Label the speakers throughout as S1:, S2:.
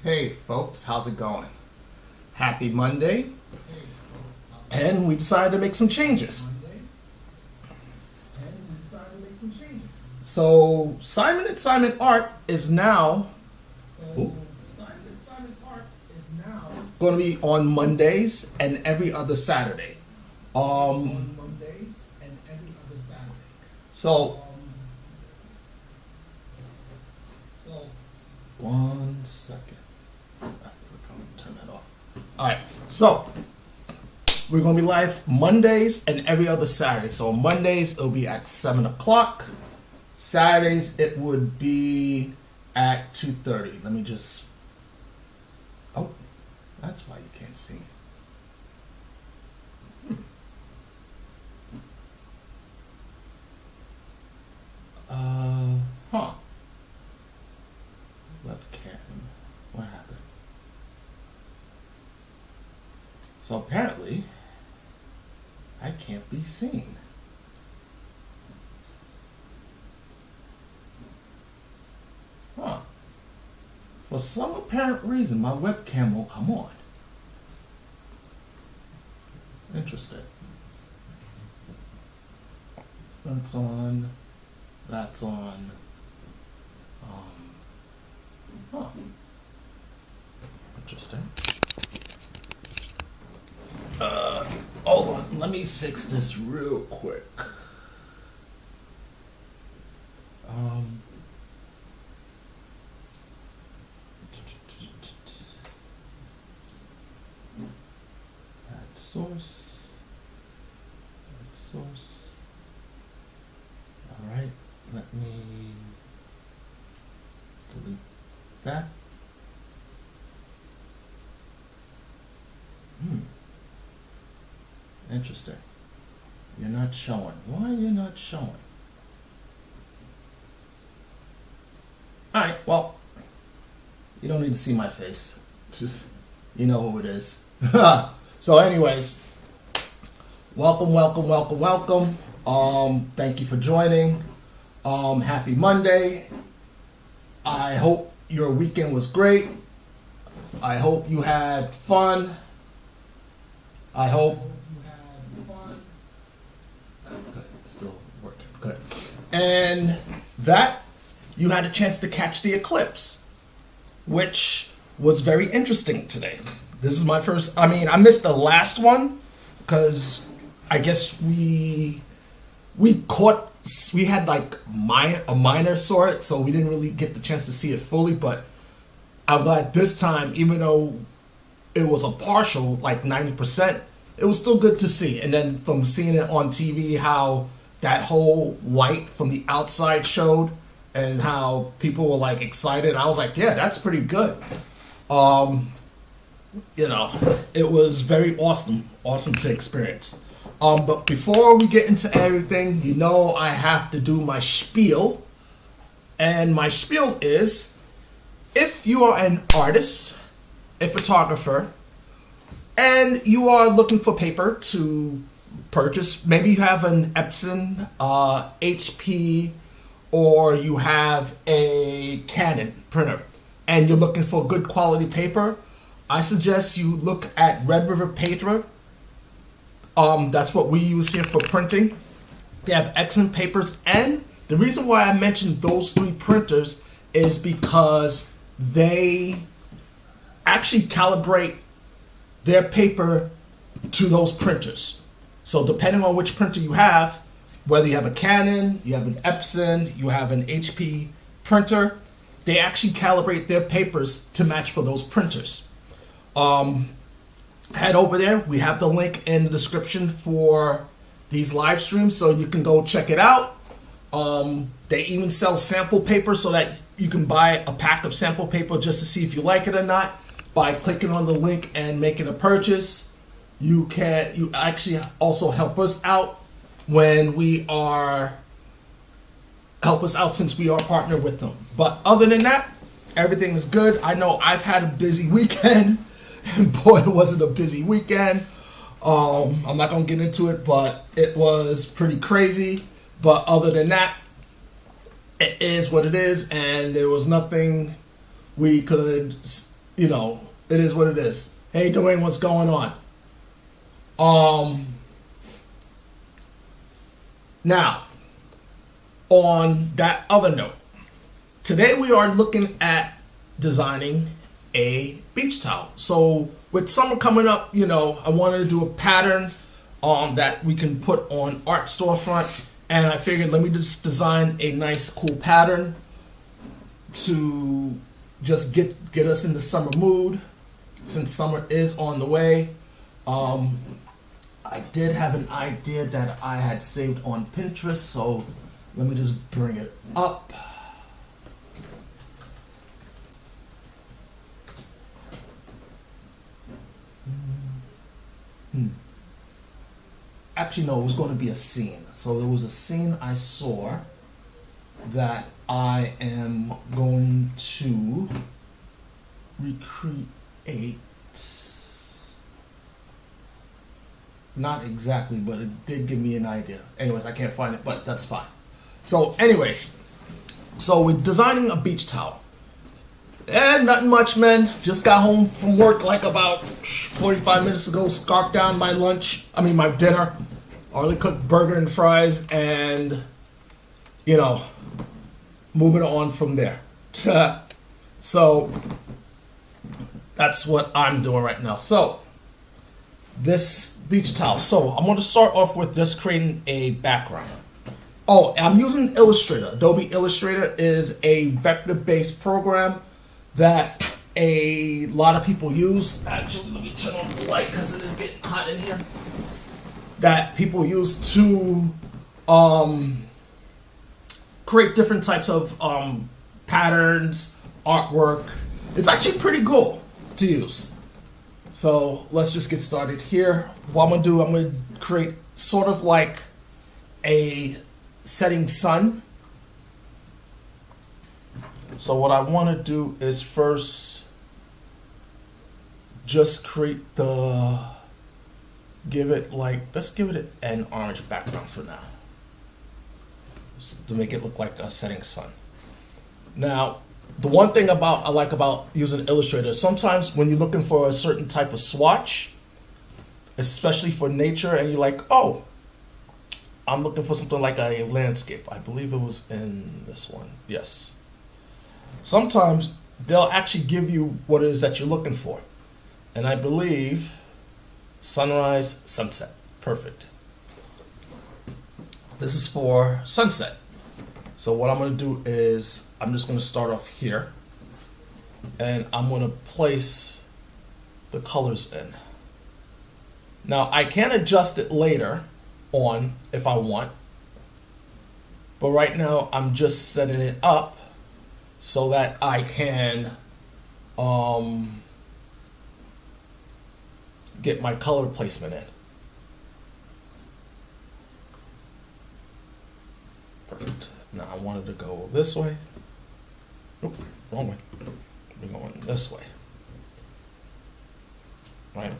S1: Hey folks, how's it going? Happy Monday. And we decided to make some changes. So Simon and Simon Art is now going to be on Mondays and every other Saturday. So one second. Turn that off. All right. So we're going to be live Mondays and every other Saturday. So on Mondays it'll be at 7 o'clock. Saturdays it would be at 2:30. Let me just. Oh, that's why you can't see. Huh. Webcam. What happened? So apparently, I can't be seen. Huh. For some apparent reason, my webcam won't come on. Interesting. That's on. That's on. Huh. Interesting. Hold on. Let me fix this real quick. Add source. Add source. All right. Let me delete that. Interesting. You're not showing. Why are you not showing? Alright, well, you don't need to see my face. Just, you know who it is. So anyways, welcome. Thank you for joining. Happy Monday. I hope your weekend was great. I hope you had fun. I hope you had fun. Good, still working. Good. And that you had a chance to catch the eclipse, which was very interesting today. This is my first. I missed the last one because I guess we had like a minor saw it, so we didn't really get the chance to see it fully. But I'm glad this time, even though it was a partial, like 90%, it was still good to see. And then from seeing it on TV, how that whole light from the outside showed and how people were like excited, I was like, yeah, that's pretty good. It was very awesome to experience. But before we get into everything, I have to do my spiel. And my spiel is, if you are an artist, a photographer, and you are looking for paper to purchase, maybe you have an Epson, HP, or you have a Canon printer, and you're looking for good quality paper, I suggest you look at Red River Paper. That's what we use here for printing. They have excellent papers, and the reason why I mentioned those three printers is because they actually calibrate their paper to those printers. So depending on which printer you have, whether you have a Canon, you have an Epson, you have an HP printer, they actually calibrate their papers to match for those printers. Head over there. We have the link in the description for these live streams, so you can go check it out. They even sell sample paper so that you can buy a pack of sample paper just to see if you like it or not. By clicking on the link and making a purchase, you actually also help us out since we are partnered with them. But other than that, everything is good. I know I've had a busy weekend, and boy, it wasn't a busy weekend. I'm not gonna get into it, but it was pretty crazy. But other than that, it is what it is, and there was nothing we could you know, it is what it is. Hey, Dwayne, what's going on? Now, on that other note, today we are looking at designing a beach towel. So with summer coming up, you know, I wanted to do a pattern that we can put on art storefront, and I figured let me just design a nice cool pattern to just get us in the summer mood, since summer is on the way. I did have an idea that I had saved on Pinterest, so let me just bring it up. Actually, no, it was going to be a scene. So there was a scene I saw that I am going to recreate. Not exactly, but it did give me an idea. Anyways, I can't find it, but that's fine. So anyways, so we're designing a beach towel. And nothing much, man. Just got home from work like about 45 minutes ago, scarfed down my my dinner. Already cooked burger and fries, and, you know, moving on from there. So that's what I'm doing right now. So this beach towel. So I'm going to start off with just creating a background. Oh, I'm using Illustrator. Adobe Illustrator is a vector-based program that a lot of people use. Actually, let me turn off the light because it is getting hot in here. That people use to create different types of patterns, artwork. It's actually pretty cool to use. So let's just get started here. What I'm going to create sort of like a setting sun. So what I want to do is first just create let's give it an orange background for now, just to make it look like a setting sun. Now, the one thing I like about using Illustrator, sometimes when you're looking for a certain type of swatch, especially for nature, and you're like, oh, I'm looking for something like a landscape. I believe it was in this one. Yes. Sometimes they'll actually give you what it is that you're looking for. And I believe sunrise, sunset. Perfect. This is for sunset. So what I'm going to do is I'm just going to start off here, and I'm going to place the colors in. Now I can adjust it later on if I want, but right now I'm just setting it up so that I can get my color placement in. Perfect. Now I wanted to go this way. Nope, wrong way. We're going this way. Right?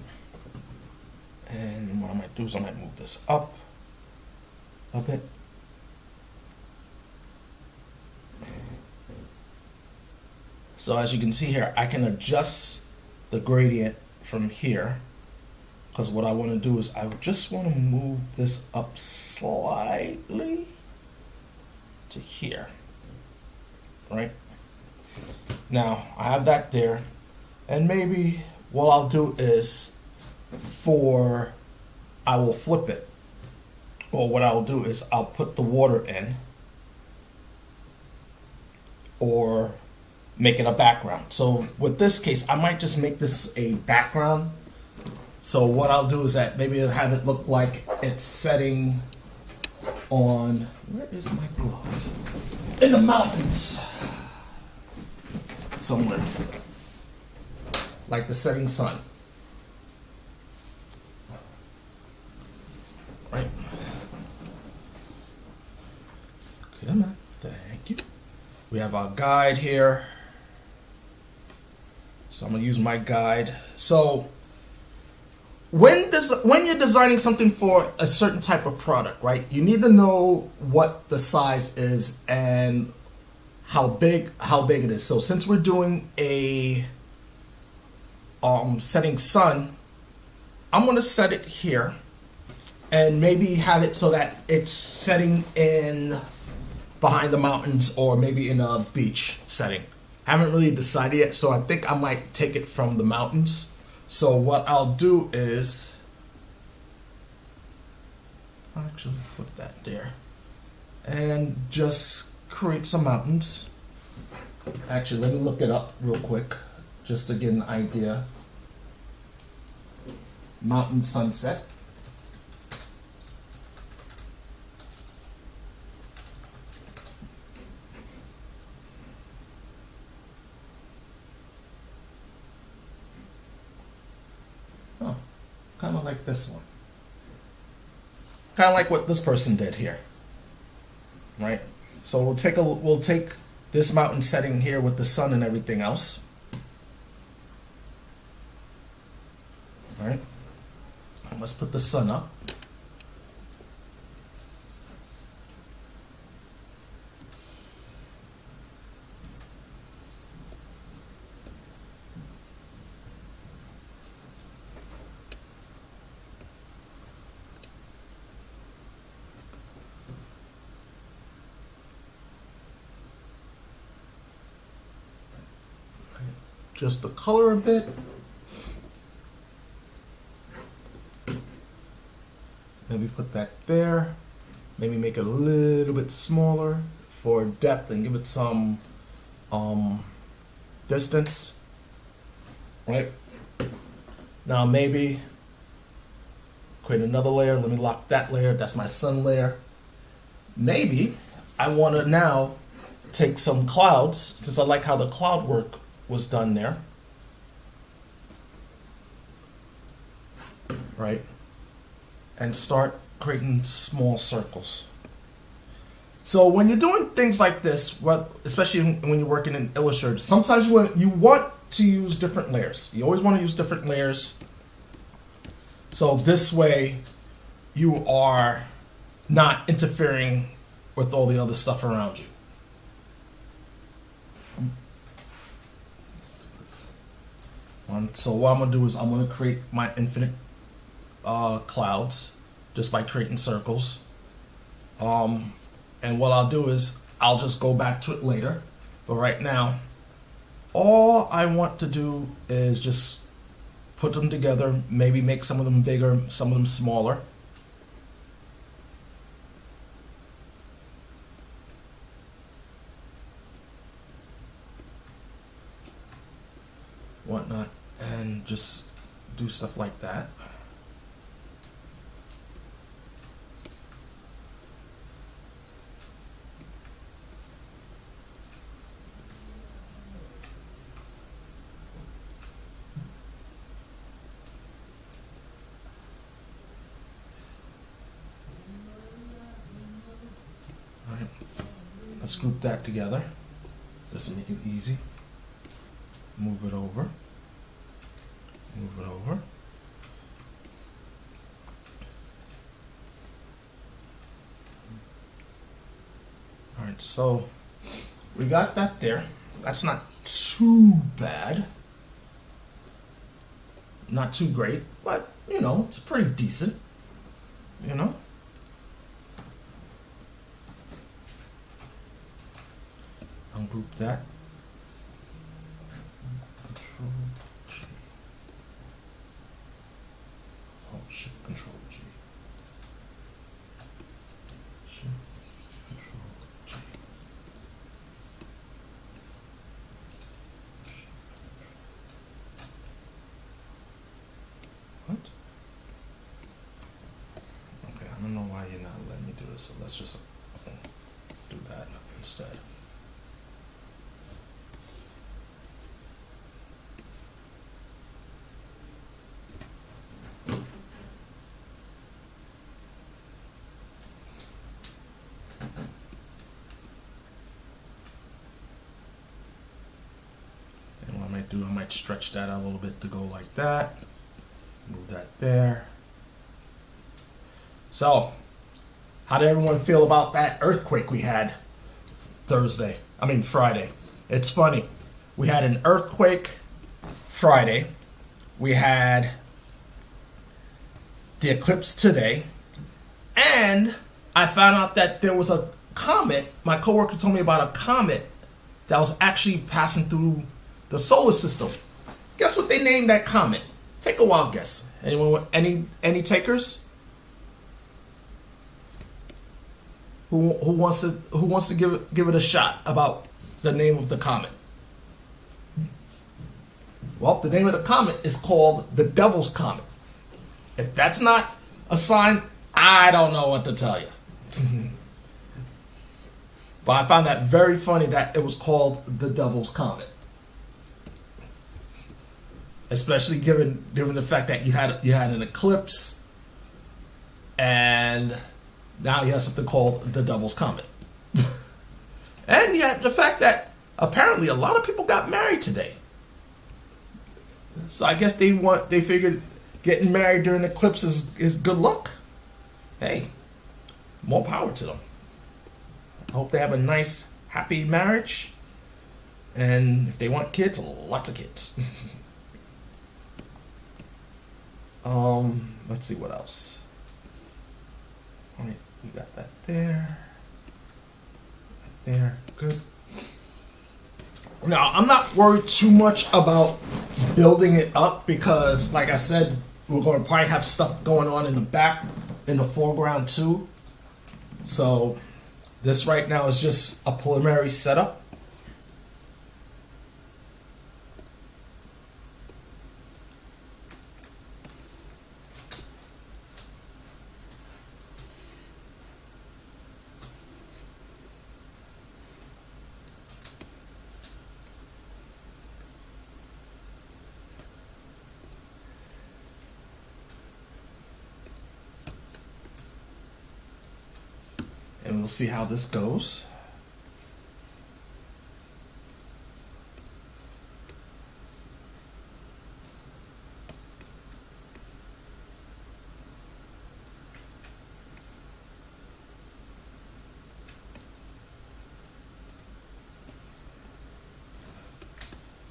S1: And what I might do is I might move this up a bit. So as you can see here, I can adjust the gradient from here, because what I want to do is I just want to move this up slightly to here. Right? Now I have that there, and maybe what I'll do is I will flip it, or what I'll do is I'll put the water in, or make it a background. So with this case, I might just make this a background. So what I'll do is that maybe I'll have it look like it's setting on, where is my glove? In the mountains. Somewhere. Like the setting sun. Right. Come on. Thank you. We have our guide here. So I'm going to use my guide. So when you're designing something for a certain type of product, right, you need to know what the size is and how big it is. So since we're doing a setting sun, I'm going to set it here and maybe have it so that it's setting in behind the mountains or maybe in a beach setting. Haven't really decided yet, so I think I might take it from the mountains. So what I'll do is, I'll actually put that there and just create some mountains. Actually, let me look it up real quick just to get an idea. Mountain sunset. Oh, kind of like this one. Kind of like what this person did here, right? So we'll take this mountain setting here with the sun and everything else. All right, and let's put the sun up. Just the color a bit. Maybe put that there. Maybe make it a little bit smaller for depth and give it some distance. Right? Now maybe create another layer. Let me lock that layer. That's my sun layer. Maybe I want to now take some clouds, since I like how the cloud work was done there. Right? And start creating small circles. So when you're doing things like this, especially when you're working in Illustrator, sometimes you want to use different layers. You always want to use different layers. So this way you are not interfering with all the other stuff around you. So what I'm going to do is I'm going to create my infinite clouds just by creating circles. And what I'll do is I'll just go back to it later. But right now, all I want to do is just put them together, maybe make some of them bigger, some of them smaller. Whatnot, and just do stuff like that. All right, let's group that together. This will make it easy. Move it over. Move it over. All right, so we got that there. That's not too bad. Not too great, but you know, it's pretty decent. You know? Ungroup that. Control G. Shift Control G. Shift Control G. What? Okay, I don't know why you're not letting me do this, so let's just do that instead. I might stretch that out a little bit to go like that. Move that there. So, how did everyone feel about that earthquake we had Friday? It's funny. We had an earthquake Friday, we had the eclipse today, and I found out that there was a comet. My coworker told me about a comet that was actually passing through the solar system. Guess what they named that comet? Take a wild guess. Anyone with any takers? Who wants to give it a shot about the name of the comet? Well, the name of the comet is called the Devil's Comet. If that's not a sign, I don't know what to tell you. But I found that very funny that it was called the Devil's Comet. Especially given the fact that you had an eclipse, and now you have something called the Devil's Comet. And yet the fact that apparently a lot of people got married today. So I guess they figured getting married during the eclipse is good luck. Hey, more power to them. I hope they have a nice, happy marriage. And if they want kids, lots of kids. Let's see what else. All right, we got that there. There, good. Now, I'm not worried too much about building it up because, like I said, we're going to probably have stuff going on in the back, in the foreground too. So this right now is just a preliminary setup. And we'll see how this goes.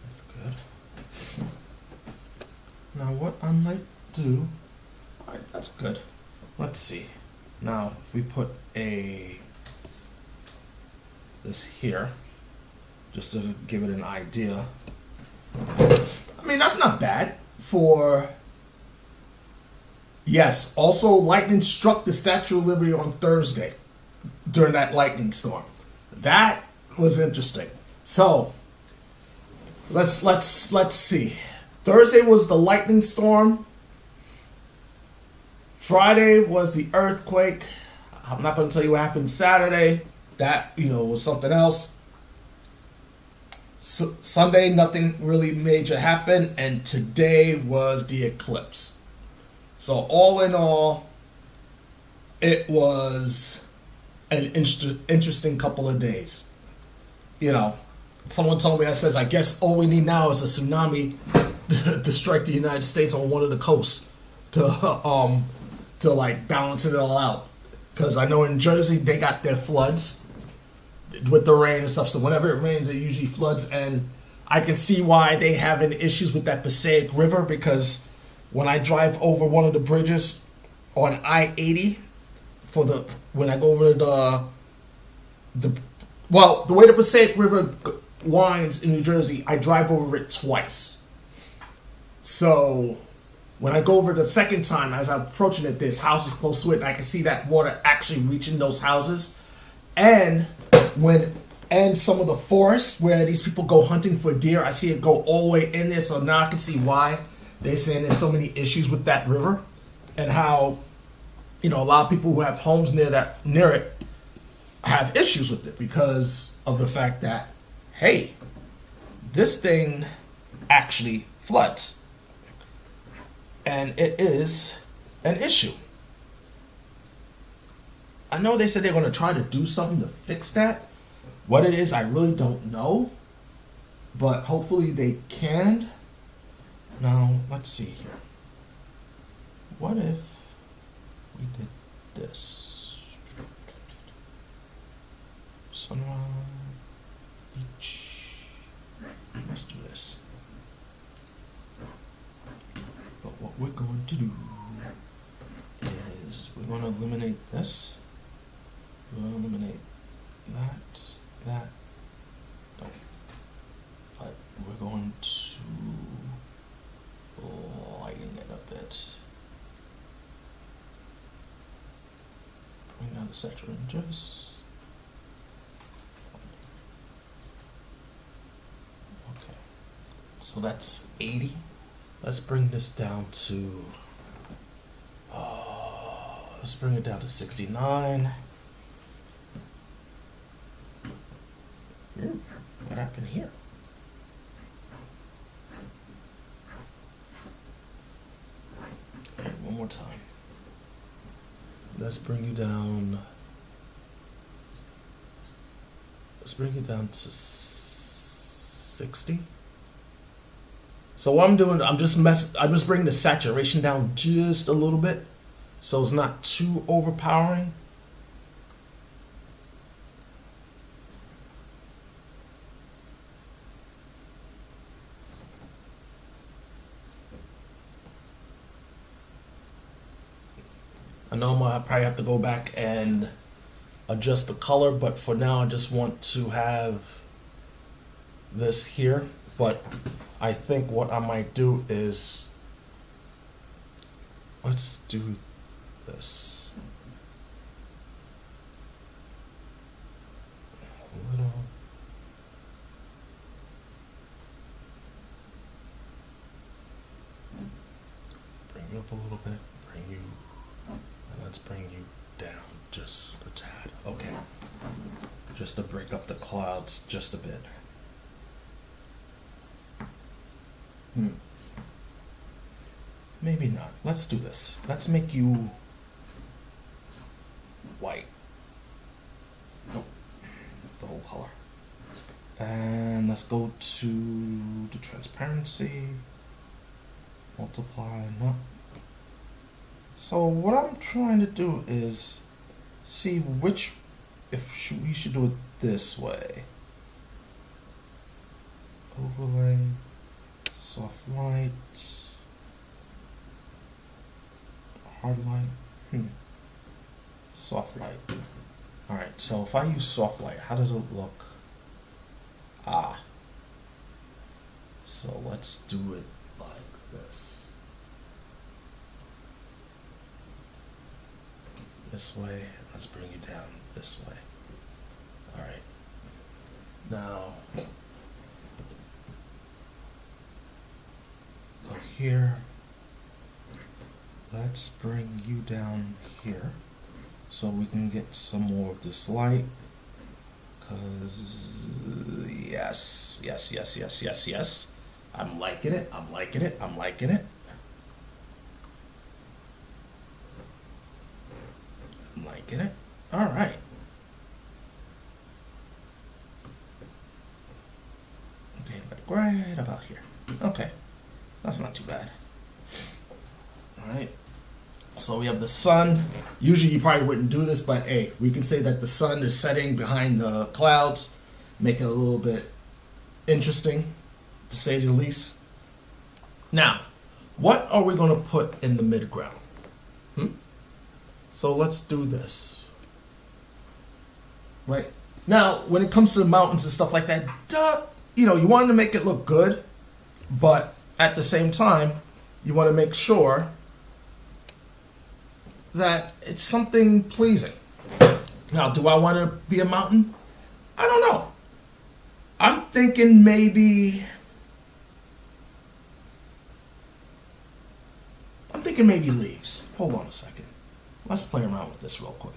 S1: That's good. Now what I might do, all right, that's good. Let's see. Now, if we put this here, just to give it an idea. I mean, that's not bad for, yes, also lightning struck the Statue of Liberty on Thursday during that lightning storm. That was interesting. So, let's see. Thursday was the lightning storm. Friday was the earthquake. I'm not going to tell you what happened Saturday. That, was something else. Sunday, nothing really major happened. And today was the eclipse. So all in all, it was an interesting couple of days. Someone told me, I guess all we need now is a tsunami to strike the United States on one of the coasts to like balance it all out. Because I know in Jersey they got their floods with the rain and stuff. So whenever it rains, it usually floods. And I can see why they having issues with that Passaic River, because when I drive over one of the bridges on I-80 when I go over the way the Passaic River winds in New Jersey, I drive over it twice. So when I go over the second time, as I'm approaching it, there's houses close to it, and I can see that water actually reaching those houses. And some of the forests where these people go hunting for deer, I see it go all the way in there. So now I can see why they're saying there's so many issues with that river, and how, a lot of people who have homes near it have issues with it because of the fact that, hey, this thing actually floods. And it is an issue. I know they said they're going to try to do something to fix that. What it is, I really don't know. But hopefully they can. Now, let's see here. What if we did this? Sunrise, beach. Let's do this. we're going to do is we're going to eliminate this. We're going to eliminate that. No. But we're going to lighten it a bit. Bring down the saturation just. Okay. So that's 80. Let's bring this down to, let's bring it down to 69. What happened here? Okay, one more time. Let's bring you down. Let's bring it down to 60. So what I'm doing, I'm just bringing the saturation down just a little bit, so it's not too overpowering. I know I probably have to go back and adjust the color, but for now I just want to have this here. But I think what I might do is, let's do this. A little. Bring you up a little bit, bring you, and let's bring you down just a tad. Okay. Just to break up the clouds just a bit. Maybe not. Let's do this. Let's make you white. Nope. The whole color. And let's go to the transparency. Multiply. No. So what I'm trying to do is see which, if we should do it this way. Overlay. Soft light, hard light, soft light. Alright, so if I use soft light, how does it look? So let's do it like this. This way, let's bring you down this way. Alright, now, here, let's bring you down here so we can get some more of this light, because yes, I'm liking it, I'm liking it. All right. Okay, like right about here. Okay. That's not too bad. Alright. So we have the sun. Usually you probably wouldn't do this, but hey, we can say that the sun is setting behind the clouds, make it a little bit interesting, to say the least. Now, what are we going to put in the midground? So let's do this. Right. Now, when it comes to the mountains and stuff like that, you know, you want to make it look good, but at the same time, you want to make sure that it's something pleasing. Now, do I want to be a mountain? I don't know. I'm thinking maybe leaves. Hold on a second. Let's play around with this real quick.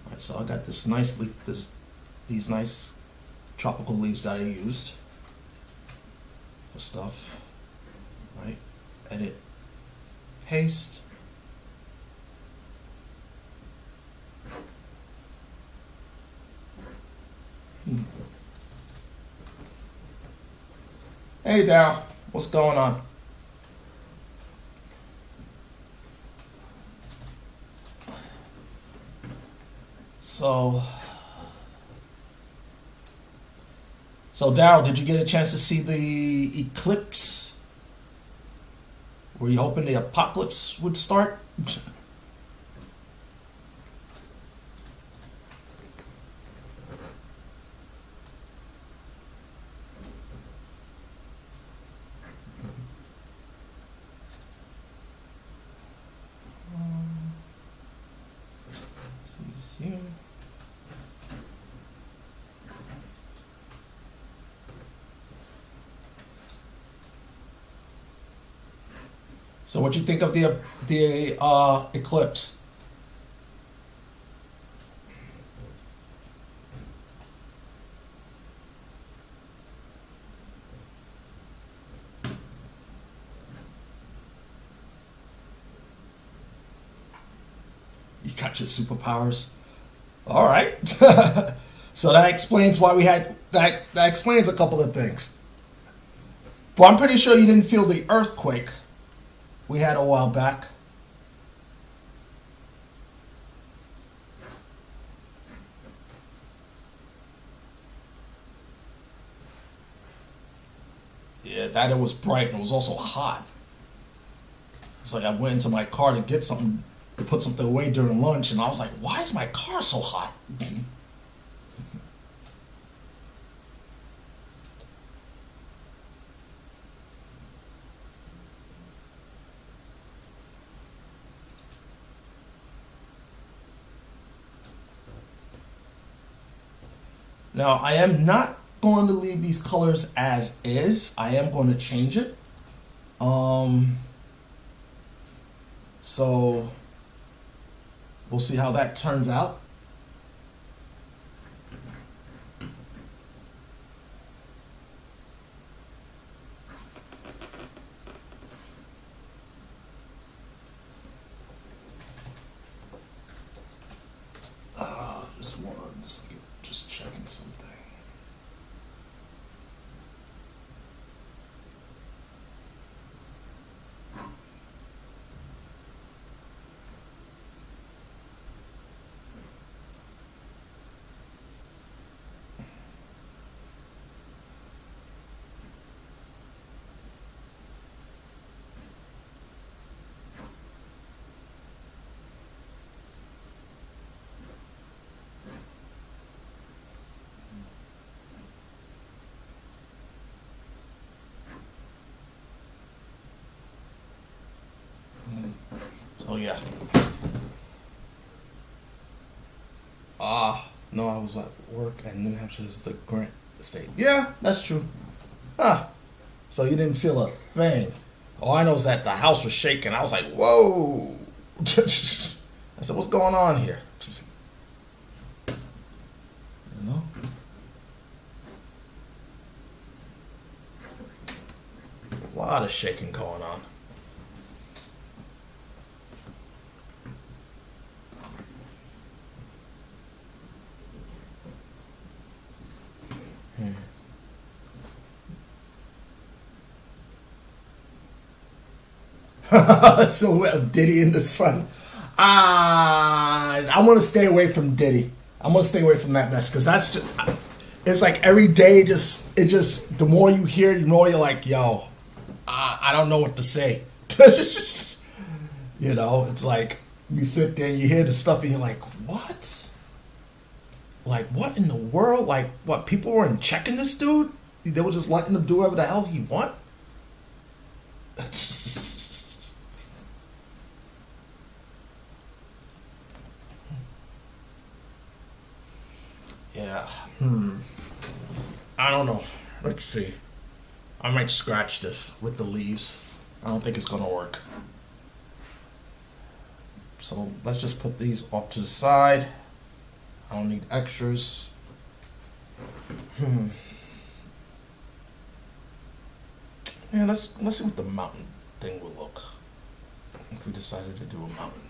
S1: Alright, so I got this nice leaf, these nice tropical leaves that I used for stuff. Right? Edit, paste. Hey Dow, what's going on? So So, Daryl, did you get a chance to see the eclipse? Were you hoping the apocalypse would start? Here. So, what you think of the eclipse? You got your superpowers. All right. So that explains why we had that. That explains a couple of things. But I'm pretty sure you didn't feel the earthquake we had a while back. Yeah, that it was bright and it was also hot. It's like I went into my car to get something to put something away during lunch, and I was like, "Why is my car so hot?" Now, I am not going to leave these colors as is. I am going to change it. So we'll see how that turns out. Just one second, just checking something. So yeah. No, I was at work and New Hampshire is the Grant state. Yeah, that's true. Huh. So you didn't feel a thing. All I know is that the house was shaking. I was like, whoa. I said, what's going on here? You know? A lot of shaking going on. Silhouette of Diddy in the sun. I want to stay away from Diddy. I'm gonna stay away from that mess because that's just, it's like every day the more you hear it, the more you're like, yo, I don't know what to say. You know, it's like you sit there and you hear the stuff and you're like, what? Like, what in the world? Like, what, people weren't checking this dude? They were just letting him do whatever the hell he want? Yeah. I don't know. Let's see. I might scratch this with the leaves. I don't think it's gonna work. So let's just put these off to the side. I don't need extras. Yeah, let's see what the mountain thing will look if we decided to do a mountain.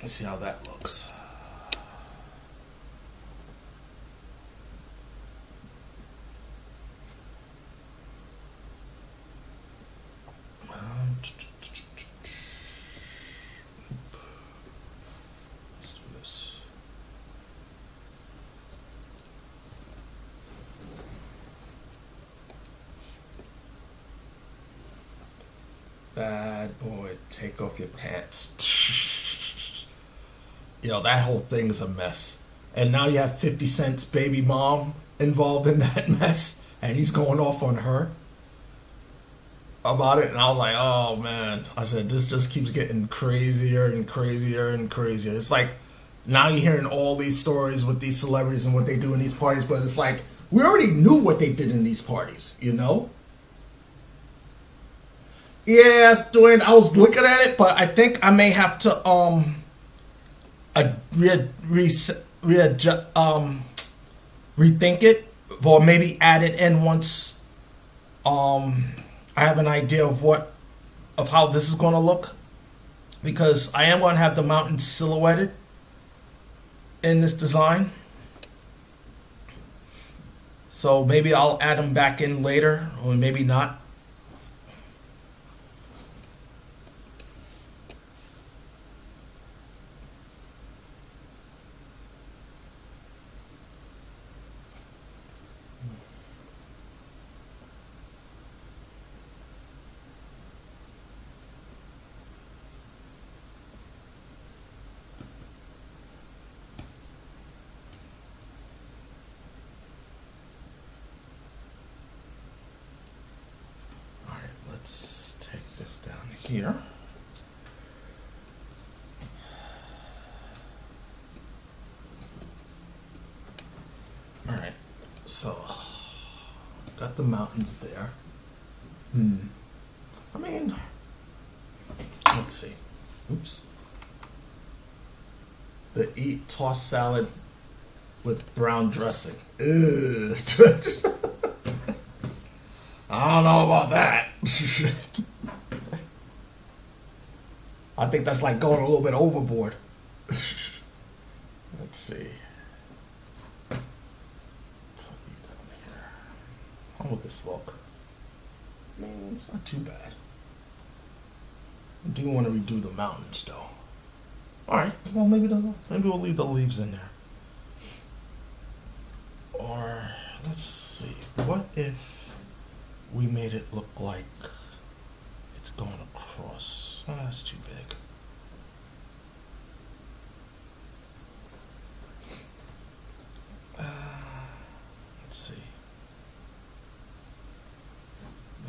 S1: Let's see how that looks. Let's do this. Bad boy, take off your pants. Yo, that whole thing is a mess. And now you have 50 Cent's baby mom involved in that mess, and he's going off on her about it. And I was like, oh man. I said, this just keeps getting crazier and crazier and crazier. It's like now you're hearing all these stories with these celebrities and what they do in these parties, but it's like we already knew what they did in these parties, you know? Yeah, Dwayne, I was looking at it, but I think I may have to rethink it, or maybe add it in once I have an idea of how this is going to look, because I am going to have the mountains silhouetted in this design. So maybe I'll add them back in later, or maybe not. Let's take this down here. Alright, so got the mountains there. I mean, let's see. Oops. The eat tossed salad with brown dressing. Ugh. I don't know about that. I think that's like going a little bit overboard. Let's see. How would this look? I mean, it's not too bad. I do want to redo the mountains, though. All right. Well, maybe we'll leave the leaves in there. Or let's see. What if we made it look like it's going across? Oh, that's too big. Let's see.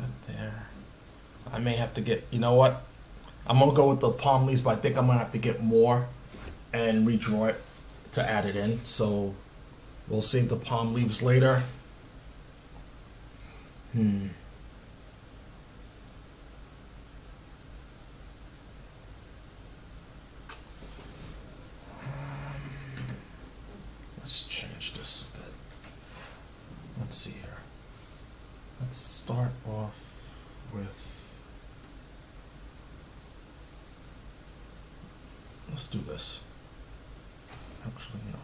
S1: That there. I may have to get, you know what? I'm going to go with the palm leaves, but I think I'm going to have to get more and redraw it to add it in. So we'll save the palm leaves later. Let's change this a bit. Let's see here. Let's start off with, let's do this. Actually, no.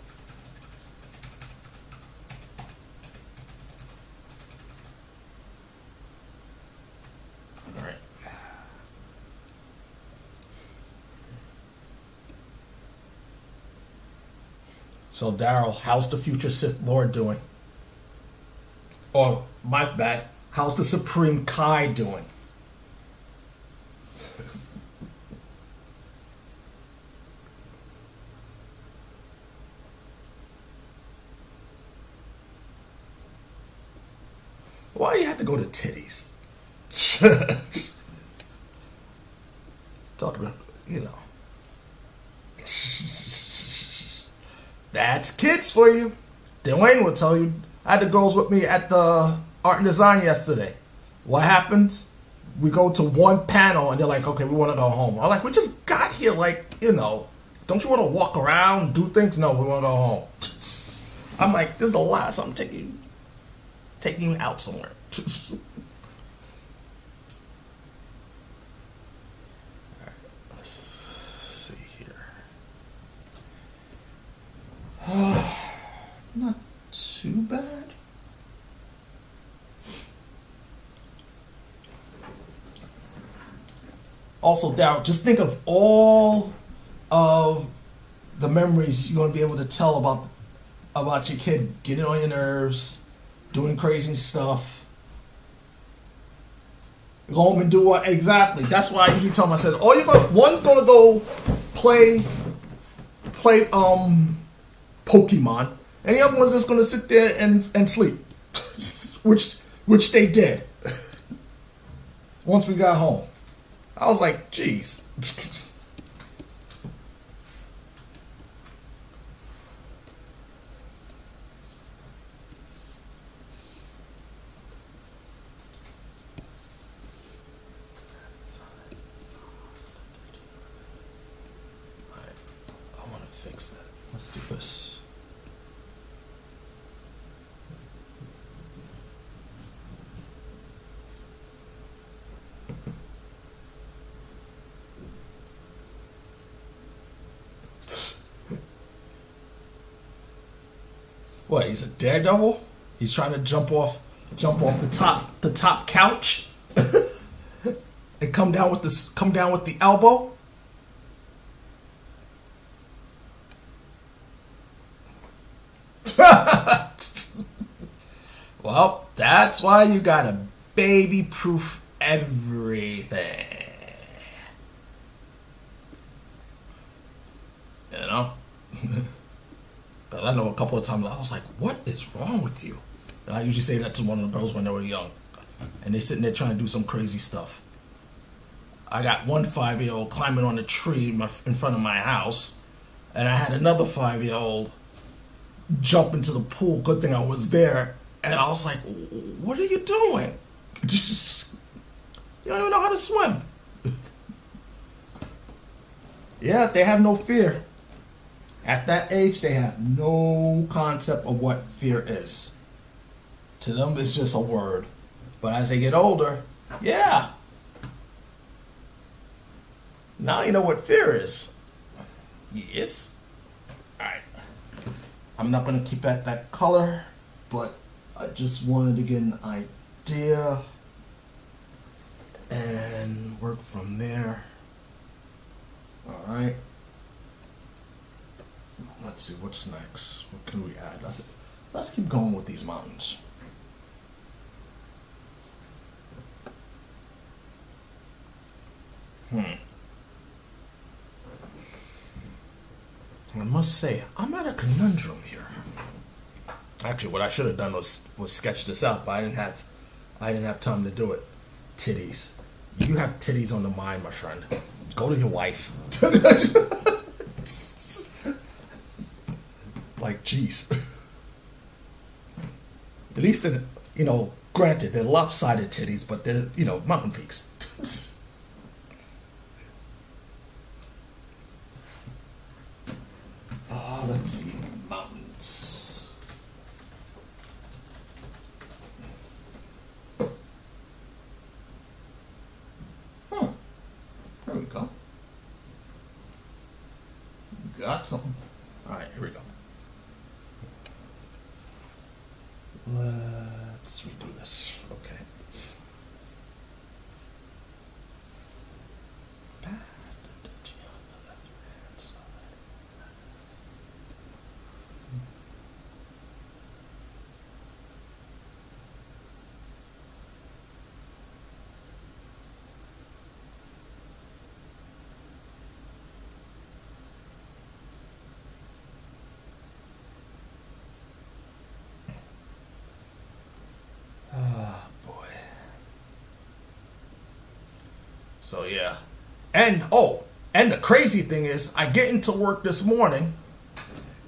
S1: All right. So Daryl, how's the future Sith Lord doing? Oh, my bad. How's the Supreme Kai doing? Why you have to go to titties? Talk about, you know. That's kids for you. Dwayne will tell you. I had the girls with me at the art and design yesterday. What happens? We go to one panel and they're like, okay, we want to go home. I'm like, we just got here, like, you know, don't you want to walk around, do things? No, we want to go home. I'm like, this is a lot, so I'm taking you out somewhere. Alright, let's see here. Not too bad. Also, Daryl, just think of all of the memories you're going to be able to tell about your kid getting on your nerves, doing crazy stuff. Go home and do what? Exactly. That's why I usually tell them, I said, all you're gonna, one's gonna go play Pokemon, and the other one's just gonna sit there and sleep. which they did. Once we got home. I was like, geez. I want to fix that. Let's do this. What? He's a daredevil? He's trying to jump off the top couch and come down with the elbow. Well, that's why you gotta baby-proof everything. You know? Because I know a couple of times I was like, what is wrong with you? And I usually say that to one of the girls when they were young. And they're sitting there trying to do some crazy stuff. I got one 5-year-old climbing on a tree in front of my house. And I had another 5-year-old jump into the pool. Good thing I was there. And I was like, what are you doing? You don't even know how to swim. Yeah, they have no fear. At that age, they have no concept of what fear is. To them, it's just a word. But as they get older, yeah. Now you know what fear is. Yes. Alright. I'm not going to keep at that color, but I just wanted to get an idea and work from there. Alright. Let's see, what's next? What can we add? Let's keep going with these mountains. I must say, I'm at a conundrum here. Actually, what I should have done was sketch this out, but I didn't have time to do it. Titties. You have titties on the mind, my friend. Go to your wife. Like, geez. At least, granted, they're lopsided titties, but they're, mountain peaks. Let's see. Mountains. There we go. Got something. Alright, here we go. Let's redo this. Okay. Past the ditch on the left-hand side. So yeah, and the crazy thing is, I get into work this morning,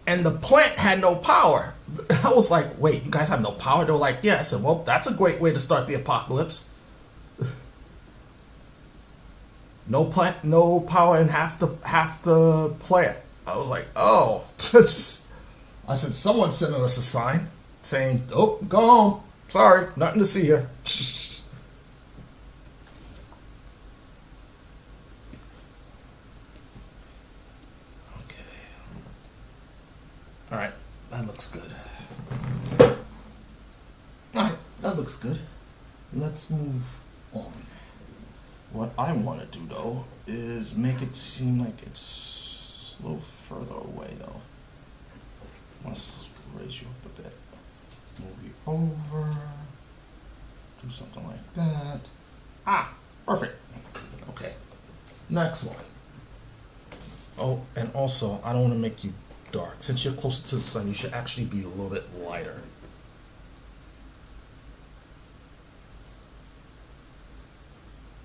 S1: and the plant had no power. I was like, "Wait, you guys have no power?" They were like, "Yeah." I said, "Well, that's a great way to start the apocalypse." No plant, no power in half the plant. I was like, "Oh." I said, "Someone's sending us a sign saying, oh, go home. Sorry, nothing to see here." Alright, that looks good. Alright, that looks good. Let's move on. What I want to do, though, is make it seem like it's a little further away, though. Let's raise you up a bit. Move you over. Do something like that. Ah, perfect. Okay, next one. Oh, and also, I don't want to make you dark. Since you're closer to the sun, you should actually be a little bit lighter.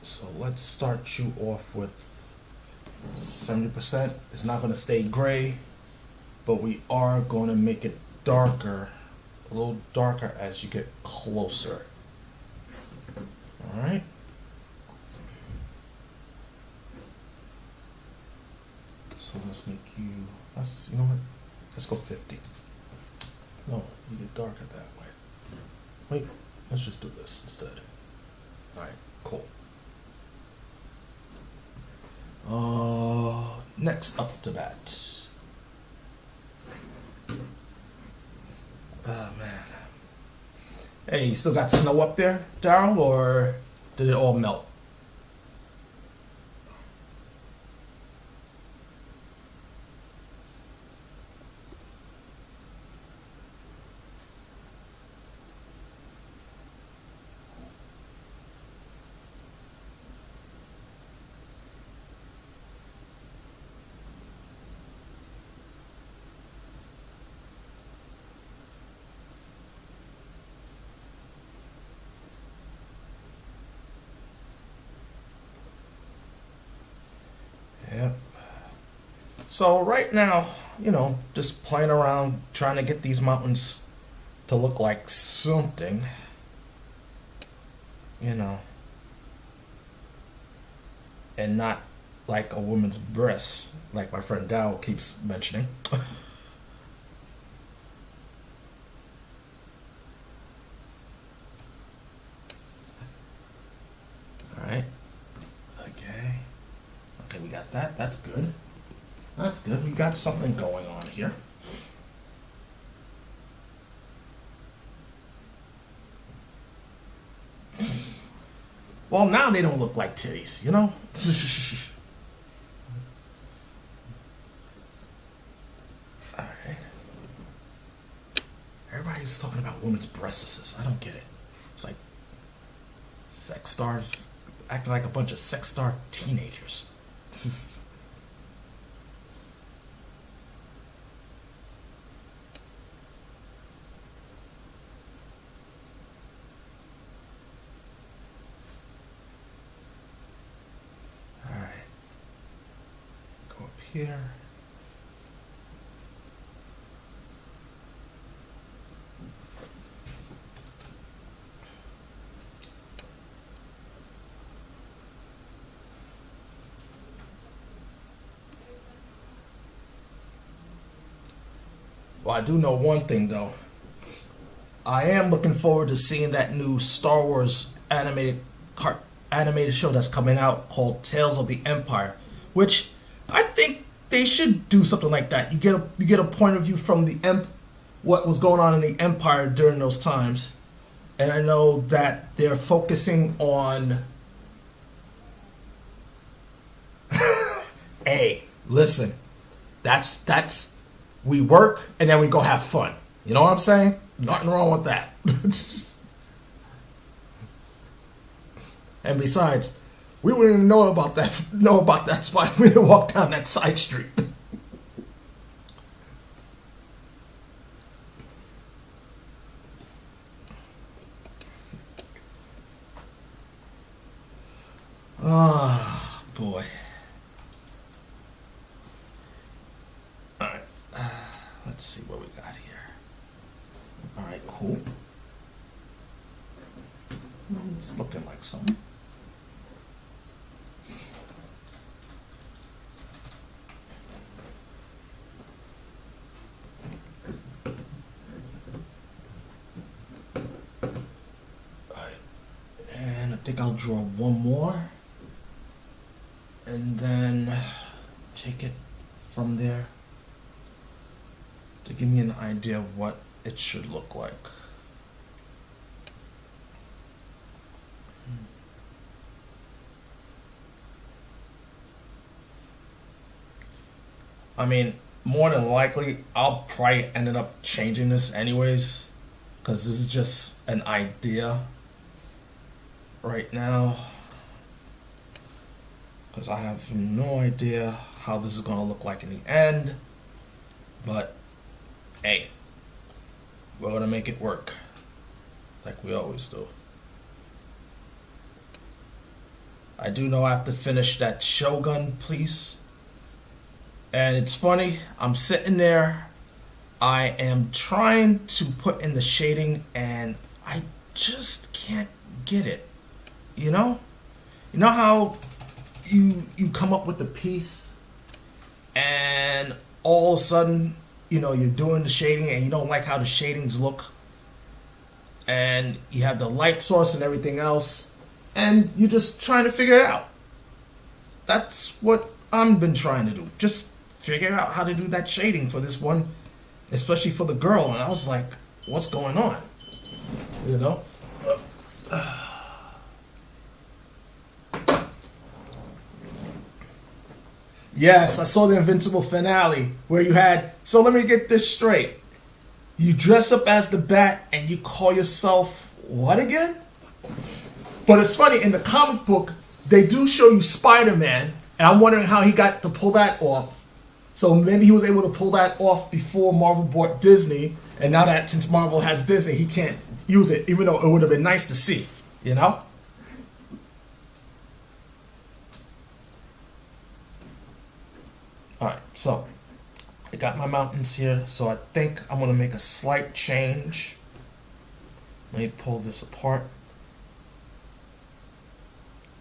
S1: So let's start you off with 70%. It's not going to stay gray, but we are going to make it darker, a little darker as you get closer. All right. So let's make you, you know what? Let's go 50. No, you get darker that way. Wait, let's just do this instead. All right, cool. Next up to bat. Oh man. Hey, you still got snow up there, Daryl, or did it all melt? Yep. So right now, just playing around trying to get these mountains to look like something, and not like a woman's breast, like my friend Dow keeps mentioning. All right. Okay. Okay, we got that. That's good. That's good. We got something going on here. Well, now they don't look like titties, All right. Everybody's talking about women's breasts. I don't get it. It's like sex stars acting like a bunch of sex star teenagers. All right. Go up here. Well, I do know one thing though. I am looking forward to seeing that new Star Wars animated show that's coming out called Tales of the Empire, which I think they should do something like that. You get a point of view from what was going on in the Empire during those times, and I know that they're focusing on. Hey, listen, that's we work and then we go have fun. You know what I'm saying? Nothing wrong with that. And besides, we wouldn't even know about that spot if we didn't walk down that side street. Oh boy. Alright. Let's see what we got here. Alright, cool. It's looking like something. Alright. And I think I'll draw one more. And then take it from there to give me an idea of what it should look like. I mean, more than likely, I'll probably end up changing this anyways, because this is just an idea right now. because I have no idea how this is going to look like in the end. But hey, we're going to make it work like we always do. I do know I have to finish that Shogun piece. And it's funny, I'm sitting there, I am trying to put in the shading and I just can't get it. You know how you come up with the piece and all of a sudden, you're doing the shading and you don't like how the shadings look, and you have the light source and everything else, and you're just trying to figure it out. That's what I've been trying to do. Just figure out how to do that shading for this one, especially for the girl. And I was like, what's going on? Yes, I saw the Invincible finale where you had, so let me get this straight. You dress up as the Bat and you call yourself what again? But it's funny, in the comic book, they do show you Spider-Man, and I'm wondering how he got to pull that off. So maybe he was able to pull that off before Marvel bought Disney, and now that since Marvel has Disney, he can't use it, even though it would have been nice to see, Alright, so I got my mountains here, so I think I'm going to make a slight change. Let me pull this apart.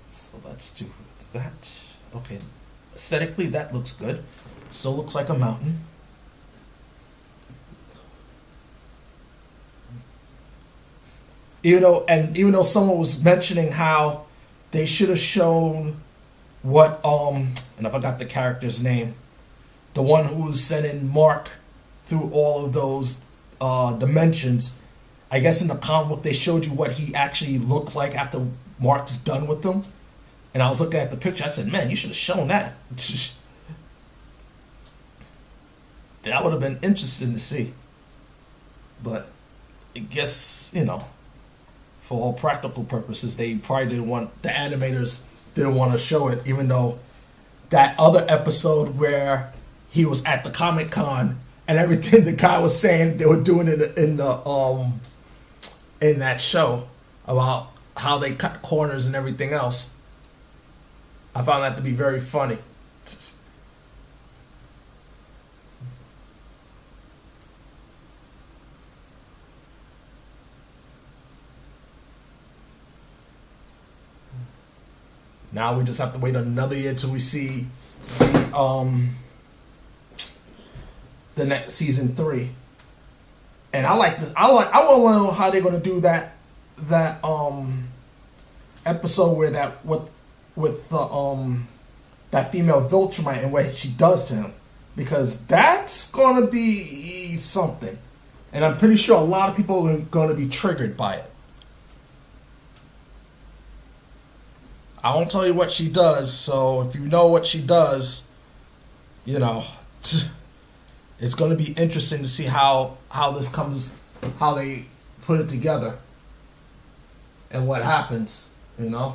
S1: So let's do that. Okay, aesthetically that looks good. Still looks like a mountain. Even though someone was mentioning how they should have shown what and I forgot the character's name, the one who was sending Mark through all of those dimensions. I guess in the comic book they showed you what he actually looks like after Mark's done with them. And I was looking at the picture, I said, man, you should have shown that. That would have been interesting to see. But I guess, for all practical purposes, they probably didn't want, the animators didn't want to show it, even though that other episode where he was at the Comic-Con and everything the guy was saying they were doing in that show about how they cut corners and everything else, I found that to be very funny. Now we just have to wait another year till we see the next season 3. And I want to know how they're going to do that episode where with that female Viltrumite and what she does to him, because that's going to be something. And I'm pretty sure a lot of people are going to be triggered by it. I won't tell you what she does, so if you know what she does, it's going to be interesting to see how this comes, how they put it together, and what happens, because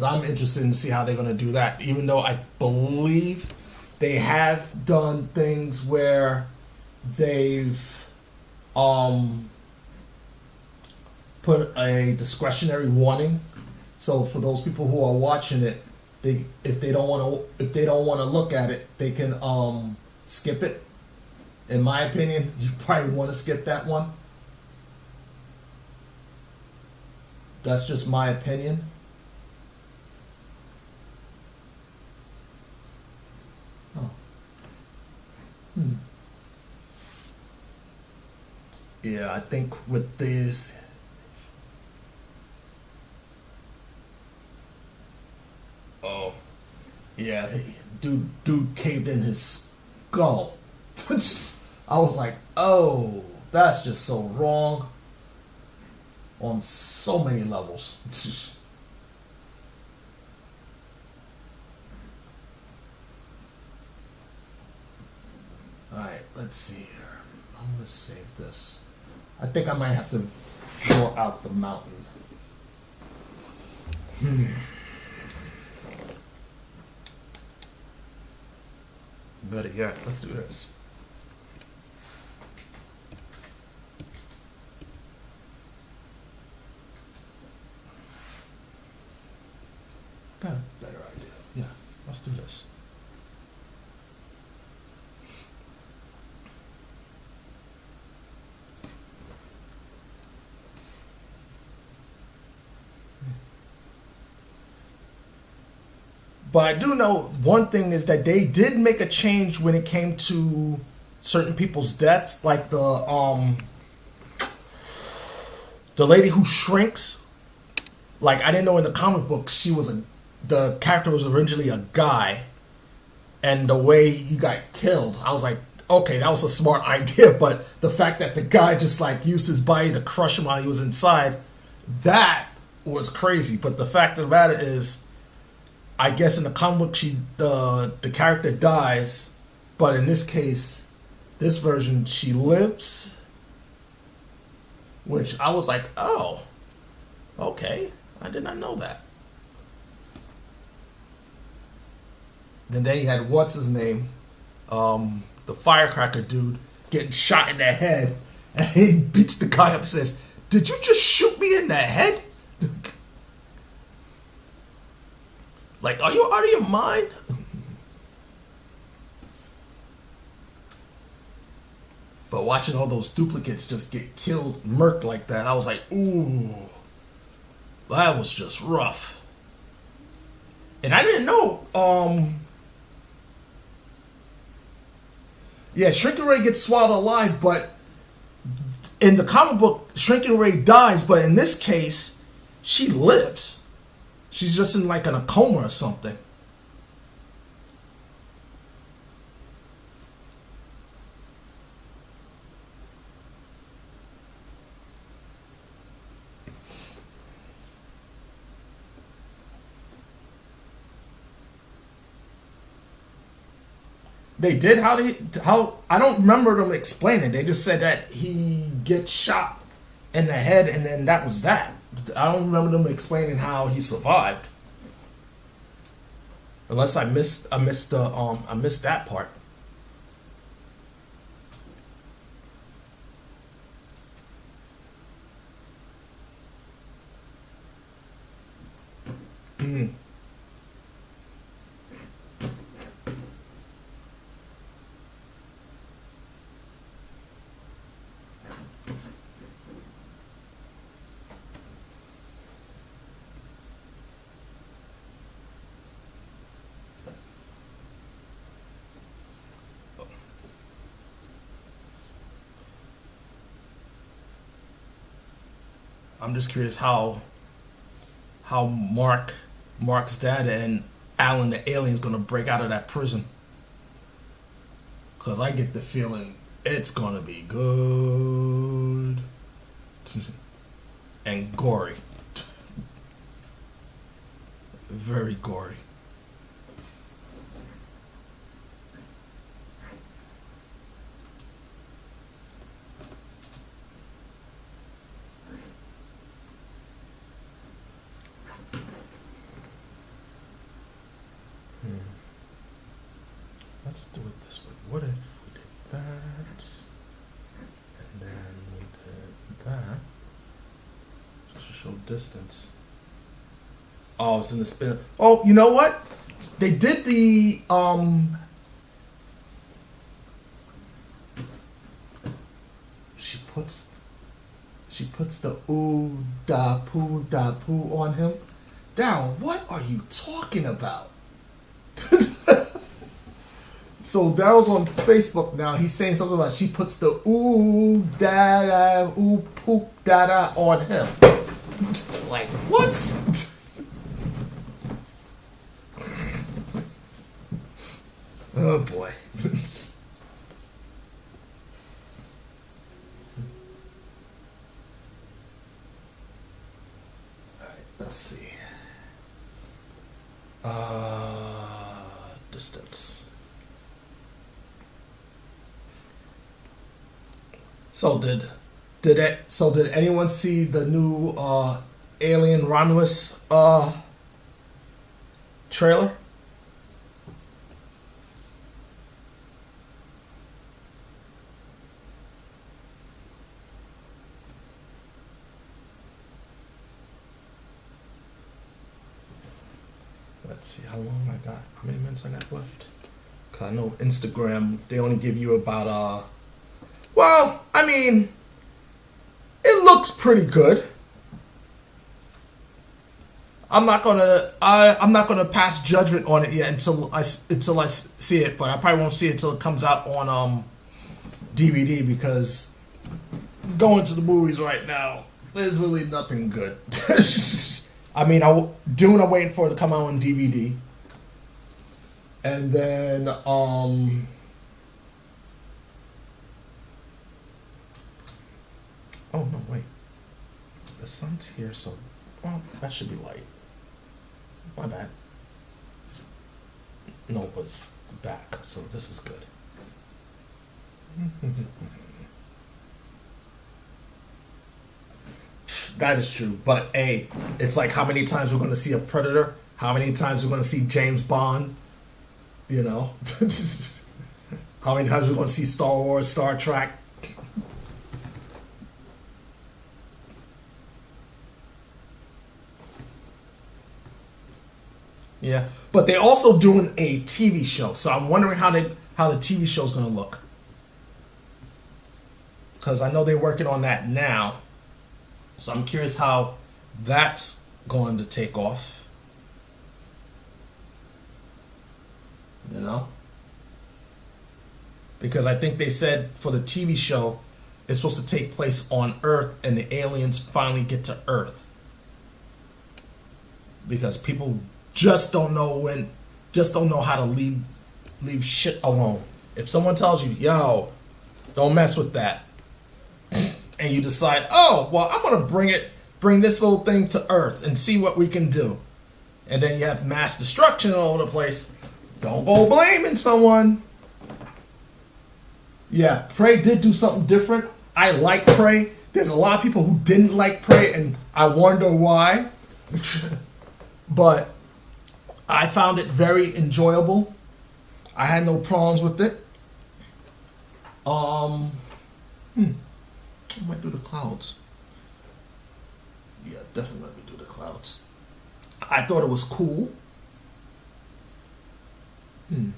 S1: I'm interested to see how they're going to do that, even though I believe they have done things where they've put a discretionary warning. So for those people who are watching it, if they don't want to look at it, they can skip it. In my opinion, you probably want to skip that one. That's just my opinion. Oh. Yeah, I think with this. Oh, yeah, dude caved in his skull. I was like, oh, that's just so wrong on so many levels. Alright, let's see here. I'm going to save this. I think I might have to draw out the mountain. Better yet, let's do this. Got a better idea. Yeah, let's do this. But I do know one thing is that they did make a change when it came to certain people's deaths, like the lady who shrinks. Like, I didn't know in the comic book the character was originally a guy, and the way he got killed, I was like, okay, that was a smart idea. But the fact that the guy just like used his body to crush him while he was inside, that was crazy. But the fact of the matter is, I guess in the comic book, the character dies, but in this case, this version, she lives. Which I was like, oh, okay, I did not know that. And then you had what's his name, the firecracker dude, getting shot in the head, and he beats the guy up and says, "Did you just shoot me in the head?" Like, are you out of your mind? But watching all those duplicates just get killed, murked like that, I was like, ooh, that was just rough. And I didn't know, yeah, Shrinking Ray gets swallowed alive, but in the comic book, Shrinking Ray dies, but in this case, she lives. She's just in like a coma or something. They did how I don't remember them explaining. They just said that he gets shot in the head and then that was that. I don't remember them explaining how he survived. Unless I missed that part. Mm. I'm just curious how Mark's dad and Alan the alien's gonna break out of that prison. Cause I get the feeling it's gonna be good and gory. Very gory. Let's do it this way. What if we did that, and then we did that, just to show distance. Oh, it's in the spin. Oh, you know what? They did the She puts the ooh da poo on him. Daryl, what are you talking about? So Daryl's on Facebook now. He's saying something about she puts the ooh da ooh poop da on him. Like what? Oh boy. Alright, let's see. Distance. So did anyone see the new Alien Romulus trailer? Let's see how long I got. How many minutes I got left? Cause I know Instagram, they only give you about well, I mean, it looks pretty good. I'm not gonna pass judgment on it yet until I see it, but I probably won't see it until it comes out on DVD, because going to the movies right now, there's really nothing good. I mean, Dune, I'm waiting for it to come out on DVD. And then, oh no, wait. The sun's here, so, well, that should be light. My bad. No, but it's the back, so this is good. That is true, but hey, it's like how many times we're going to see a Predator, how many times we're going to see James Bond, you know, how many times we're going to see Star Wars, Star Trek. Yeah, but they're also doing a TV show, so I'm wondering how the TV show is going to look, because I know they're working on that now. So I'm curious how that's going to take off. You know? Because I think they said for the TV show, it's supposed to take place on Earth, and the aliens finally get to Earth. Because people just don't know how to leave shit alone. If someone tells you, yo, don't mess with that, and you decide, oh, well, I'm going to bring this little thing to Earth and see what we can do. And then you have mass destruction all over the place. Don't go blaming someone. Yeah, Prey did do something different. I like Prey. There's a lot of people who didn't like Prey, and I wonder why. But I found it very enjoyable. I had no problems with it. I might do the clouds. Yeah, definitely let me do the clouds. I thought it was cool. And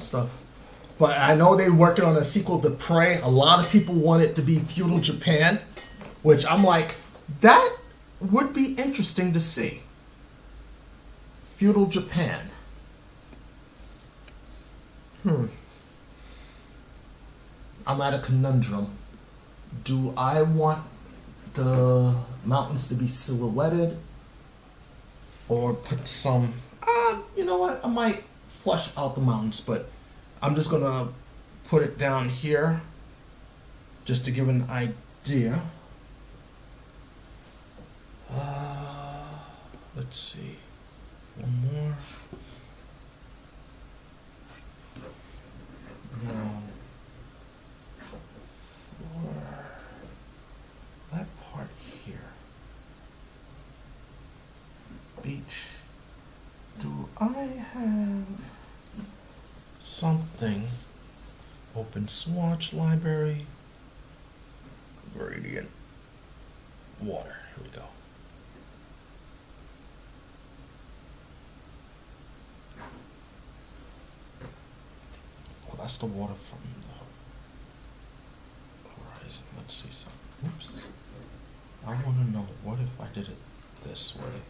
S1: stuff. But I know they're working on a sequel to Prey. A lot of people want it to be feudal Japan, which I'm like, that would be interesting to see. Feudal Japan. I'm at a conundrum. Do I want the mountains to be silhouetted, or put some... you know what? I might flush out the mountains, but I'm just going to put it down here just to give an idea. Let's see. One more. Now, for that part here. Beach. Do I have something? Open swatch, library, gradient, water. Here we go. Well, that's the water from the horizon. Let's see something. Oops. I want to know, what if I did it this way?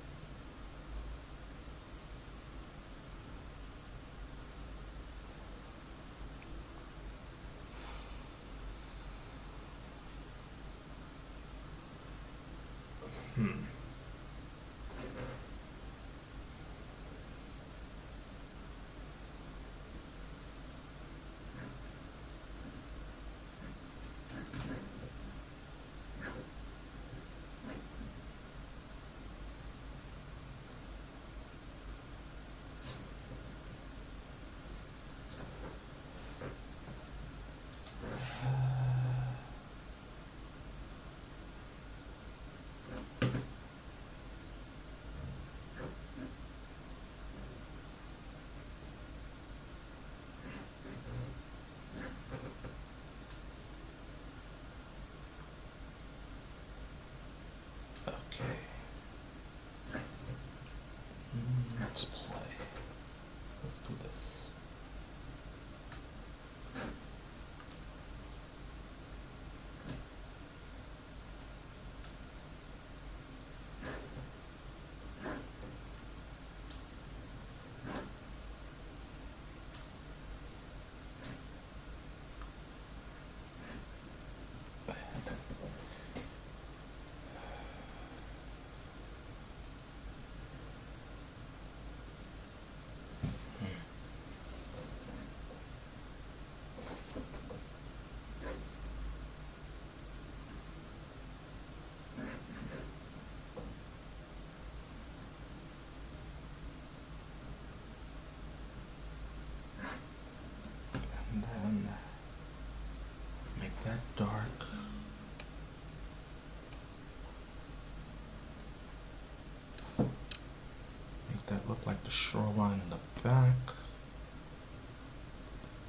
S1: that look like the shoreline in the back.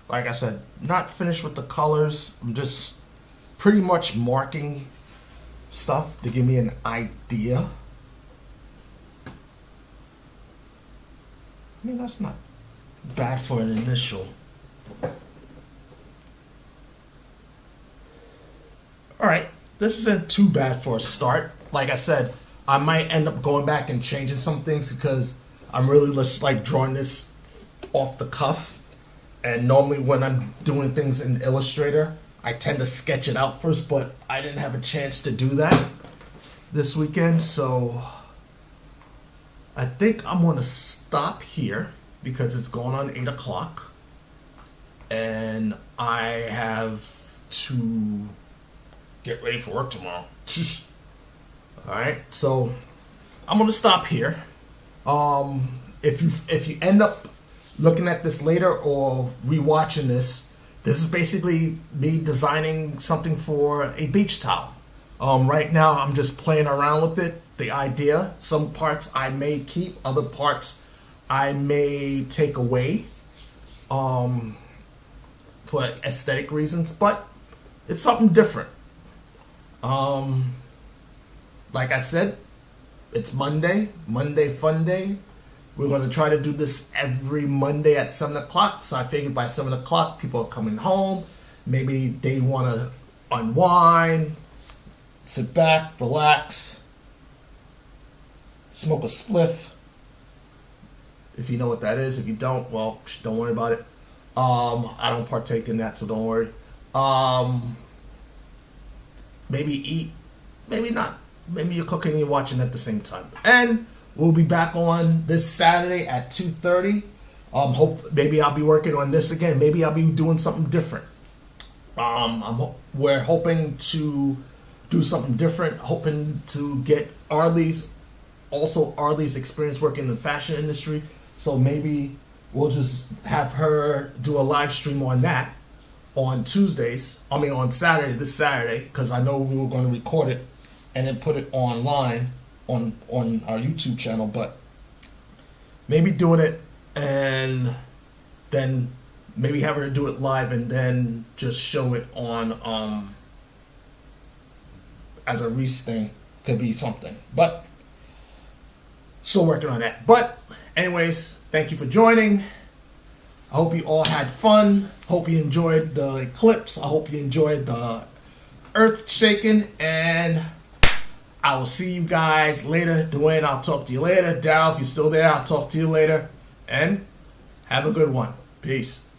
S1: Like I said, not finished with the colors. I'm just pretty much marking stuff to give me an idea. I mean, that's not bad for an initial. Alright, this isn't too bad for a start. Like I said, I might end up going back and changing some things because I'm really just like drawing this off the cuff. And normally when I'm doing things in Illustrator, I tend to sketch it out first, but I didn't have a chance to do that this weekend. So I think I'm going to stop here because it's going on 8 o'clock. And I have to get ready for work tomorrow. Alright, so I'm going to stop here. If you end up looking at this later or rewatching this is basically me designing something for a beach towel. Right now I'm just playing around with it, the idea. Some parts I may keep, other parts I may take away for aesthetic reasons, but it's something different. Like I said, it's Monday Funday. We're going to try to do this every Monday at 7 o'clock. So I figured by 7 o'clock, people are coming home. Maybe they want to unwind, sit back, relax, smoke a spliff. If you know what that is. If you don't, well, don't worry about it. I don't partake in that, so don't worry. Maybe eat, maybe not. Maybe you're cooking and you're watching at the same time. And we'll be back on this Saturday at 2:30. Maybe I'll be working on this again. Maybe I'll be doing something different. We're hoping to do something different. Hoping to get Arlie's experience working in the fashion industry. So maybe we'll just have her do a live stream on that on Tuesdays. I mean on Saturday, this Saturday, because I know we were going to record it and then put it online on our YouTube channel, but maybe doing it and then maybe have her do it live and then just show it on as a Reese thing could be something. But still working on that. But anyways, thank you for joining. I hope you all had fun. Hope you enjoyed the eclipse. I hope you enjoyed the earth shaking, and I will see you guys later. Dwayne, I'll talk to you later. Daryl, if you're still there, I'll talk to you later. And have a good one. Peace.